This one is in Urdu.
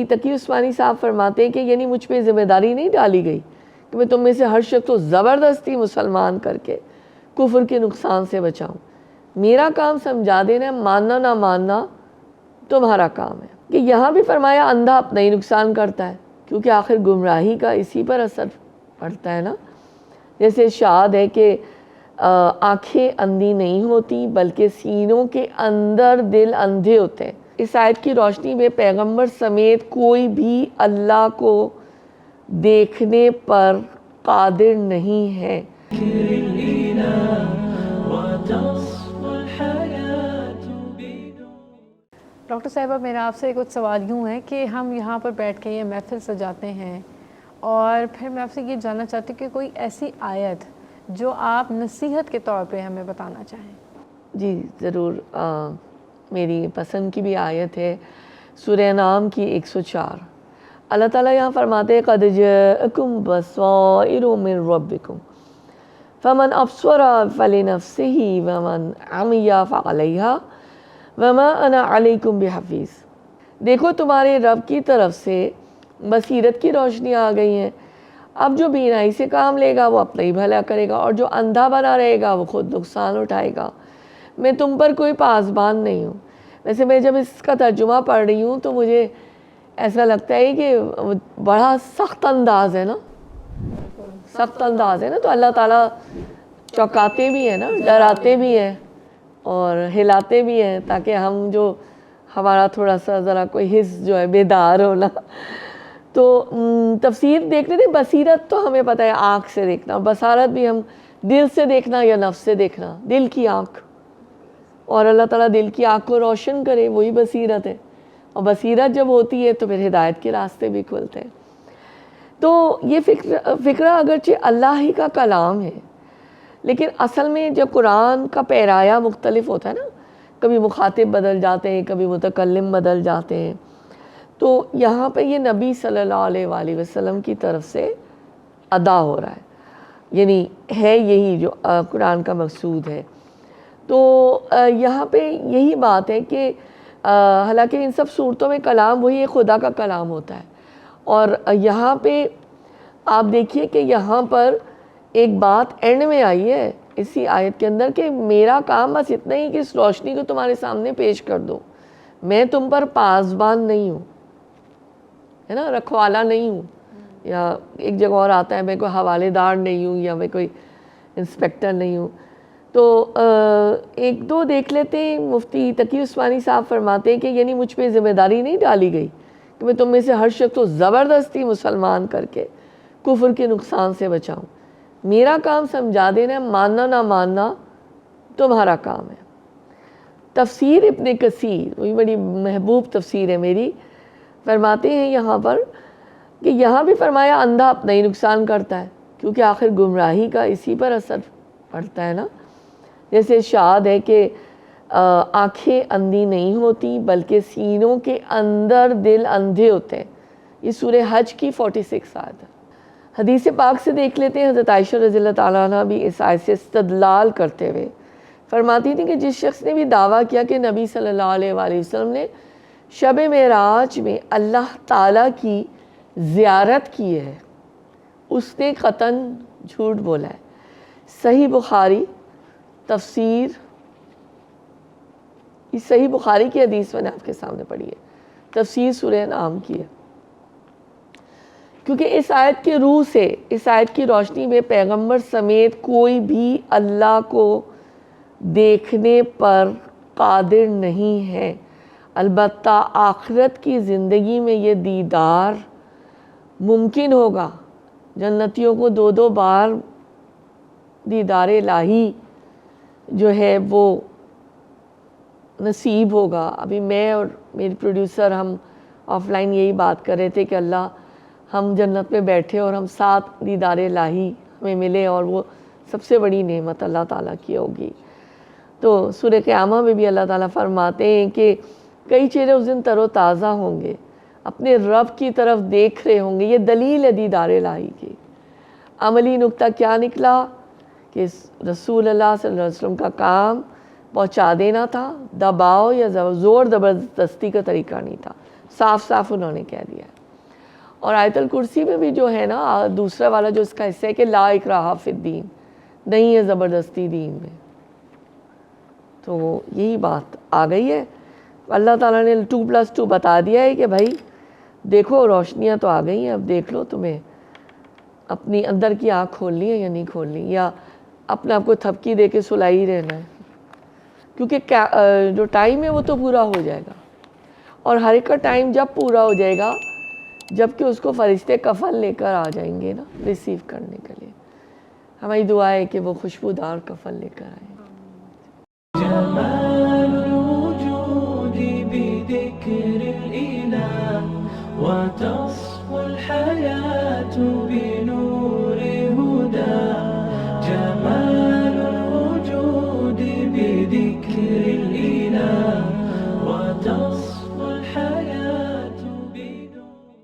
تقی عثمانی صاحب فرماتے ہیں کہ یعنی مجھ پہ ذمہ داری نہیں ڈالی گئی کہ میں تم میں سے ہر شخص کو زبردستی مسلمان کر کے کفر کے نقصان سے بچاؤں. میرا کام سمجھا دینا، ماننا نہ ماننا تمہارا کام ہے. کہ یہاں بھی فرمایا اندھا اپنا ہی نقصان کرتا ہے، کیونکہ آخر گمراہی کا اسی پر اثر پڑتا ہے نا. جیسے ارشاد ہے کہ آنکھیں اندھی نہیں ہوتی بلکہ سینوں کے اندر دل اندھے ہوتے ہیں. اس آیت کی روشنی میں پیغمبر سمیت کوئی بھی اللہ کو دیکھنے پر قادر نہیں ہے. ڈاکٹر صاحبہ میرا آپ سے کچھ سوال یوں ہے کہ ہم یہاں پر بیٹھ کے یہ محفل سجاتے ہیں، اور پھر میں آپ سے یہ جاننا چاہتی ہوں کہ کوئی ایسی آیت جو آپ نصیحت کے طور پہ ہمیں بتانا چاہیں. جی ضرور. میری پسند کی بھی آیت ہے سورہ انعام کی 104. اللہ تعالیٰ یہاں فرماتے ہیں قَدْ جَاءَكُمْ بَصَائِرُ مِن رَبِّكُمْ فَمَنْ أَبْصَرَ فَلِنَفْسِهِ وَمَنْ عَمِيَ فَعَلَيْهَا وَمَا أَنَا عَلَيْكُمْ بِحَفِيظ. دیکھو تمہارے رب کی طرف سے بصیرت کی روشنی آ گئی ہیں. اب جو بینائی سے کام لے گا وہ اپنا ہی بھلا کرے گا، اور جو اندھا بنا رہے گا وہ خود نقصان اٹھائے گا. میں تم پر کوئی پاسبان نہیں ہوں. ویسے میں جب اس کا ترجمہ پڑھ رہی ہوں تو مجھے ایسا لگتا ہے کہ بڑا سخت انداز ہے نا، سخت انداز ہے نا. تو اللہ تعالیٰ چوکاتے بھی ہیں نا، ڈراتے بھی ہیں اور ہلاتے بھی ہیں، تاکہ ہم جو ہمارا تھوڑا سا ذرا کوئی حس جو ہے بیدار ہونا. تو تفسیر دیکھ لیتے. بصیرت تو ہمیں پتہ ہے آنکھ سے دیکھنا، بصارت بھی ہم دل سے دیکھنا یا نفس سے دیکھنا، دل کی آنکھ. اور اللہ تعالیٰ دل کی آنکھ کو روشن کرے، وہی بصیرت ہے. اور بصیرت جب ہوتی ہے تو پھر ہدایت کے راستے بھی کھلتے ہیں. تو یہ فکرہ اگرچہ اللہ ہی کا کلام ہے، لیکن اصل میں جب قرآن کا پیرایا مختلف ہوتا ہے نا، کبھی مخاطب بدل جاتے ہیں، کبھی متکلم بدل جاتے ہیں، تو یہاں پہ یہ نبی صلی اللہ علیہ وآلہ وسلم کی طرف سے ادا ہو رہا ہے. یعنی ہے یہی جو قرآن کا مقصود ہے. تو یہاں پہ یہی بات ہے کہ حالانکہ ان سب صورتوں میں کلام وہی خدا کا کلام ہوتا ہے. اور یہاں پہ آپ دیکھیے کہ یہاں پر ایک بات اینڈ میں آئی ہے اسی آیت کے اندر کہ میرا کام بس اتنا ہی کہ اس روشنی کو تمہارے سامنے پیش کر دو. میں تم پر پاسبان نہیں ہوں، ہے نا، رکھوالا نہیں ہوں. یا ایک جگہ اور آتا ہے میں کوئی حوالے دار نہیں ہوں یا میں کوئی انسپیکٹر نہیں ہوں. تو ایک دو دیکھ لیتے ہیں. مفتی تقی عثمانی صاحب فرماتے ہیں کہ یعنی مجھ پہ ذمہ داری نہیں ڈالی گئی کہ میں تم میں سے ہر شخص کو زبردستی مسلمان کر کے کفر کے نقصان سے بچاؤں. میرا کام سمجھا دینا، ماننا نہ ماننا تمہارا کام ہے. تفسیر ابن کثیر، وہی بڑی محبوب تفسیر ہے میری، فرماتے ہیں یہاں پر کہ یہاں بھی فرمایا اندھا اپنا ہی نقصان کرتا ہے، کیونکہ آخر گمراہی کا اسی پر اثر پڑتا ہے نا. جیسے ارشاد ہے کہ آنکھیں اندھی نہیں ہوتی بلکہ سینوں کے اندر دل اندھے ہوتے ہیں. یہ سورہ حج کی 46 آیت ہے. حدیث پاک سے دیکھ لیتے ہیں. حضرت عائشہ رضی اللہ تعالیٰ عنہ بھی اس آیت سے استدلال کرتے ہوئے فرماتی تھی کہ جس شخص نے بھی دعویٰ کیا کہ نبی صلی اللہ علیہ وآلہ وسلم نے شب معراج میں اللہ تعالیٰ کی زیارت کی ہے، اس نے قطعاً جھوٹ بولا ہے. صحیح بخاری تفسیر، یہ صحیح بخاری کی حدیث میں نے آپ کے سامنے پڑھی ہے، تفسیر سورہ انعام کی ہے. کیونکہ اس آیت کے روح سے، اس آیت کی روشنی میں پیغمبر سمیت کوئی بھی اللہ کو دیکھنے پر قادر نہیں ہے. البتہ آخرت کی زندگی میں یہ دیدار ممکن ہوگا. جنتیوں کو 2 بار دیدار الہی جو ہے وہ نصیب ہوگا. ابھی میں اور میری پروڈیوسر ہم آف لائن یہی بات کر رہے تھے کہ اللہ ہم جنت میں بیٹھے اور ہم ساتھ دیدار الہی ہمیں ملے، اور وہ سب سے بڑی نعمت اللہ تعالیٰ کی ہوگی. تو سورہ قیامہ میں بھی اللہ تعالیٰ فرماتے ہیں کہ کئی چہرے اس دن تر و تازہ ہوں گے، اپنے رب کی طرف دیکھ رہے ہوں گے. یہ دلیل ہے دیدار الہی کی. عملی نقطہ کیا نکلا کہ رسول اللہ صلی اللہ علیہ وسلم کا کام پہنچا دینا تھا. دباؤ یا زور زبردستی کا طریقہ نہیں تھا. صاف صاف انہوں نے کہہ دیا ہے. اور آیت الکرسی میں بھی جو ہے نا دوسرا والا جو اس کا حصہ ہے کہ لا اکراہ فی الدین، نہیں ہے زبردستی دین میں. تو یہی بات آ گئی ہے. اللہ تعالیٰ نے 2+2 بتا دیا ہے کہ بھائی دیکھو روشنیاں تو آ گئی ہیں، اب دیکھ لو تمہیں اپنی اندر کی آنکھ کھولنی ہے یا نہیں کھولنی، یا اپنے آپ کو تھپکی دے کے سلائی رہنا ہے. کیونکہ جو ٹائم ہے وہ تو پورا ہو جائے گا، اور ہر ایک کا ٹائم جب پورا ہو جائے گا جب کہ اس کو فرشتے کفن لے کر آ جائیں گے نا ریسیو کرنے کے لیے. ہماری دعا ہے کہ وہ خوشبودار کفن لے کر آئیں. جمال الوجود بذكر الإله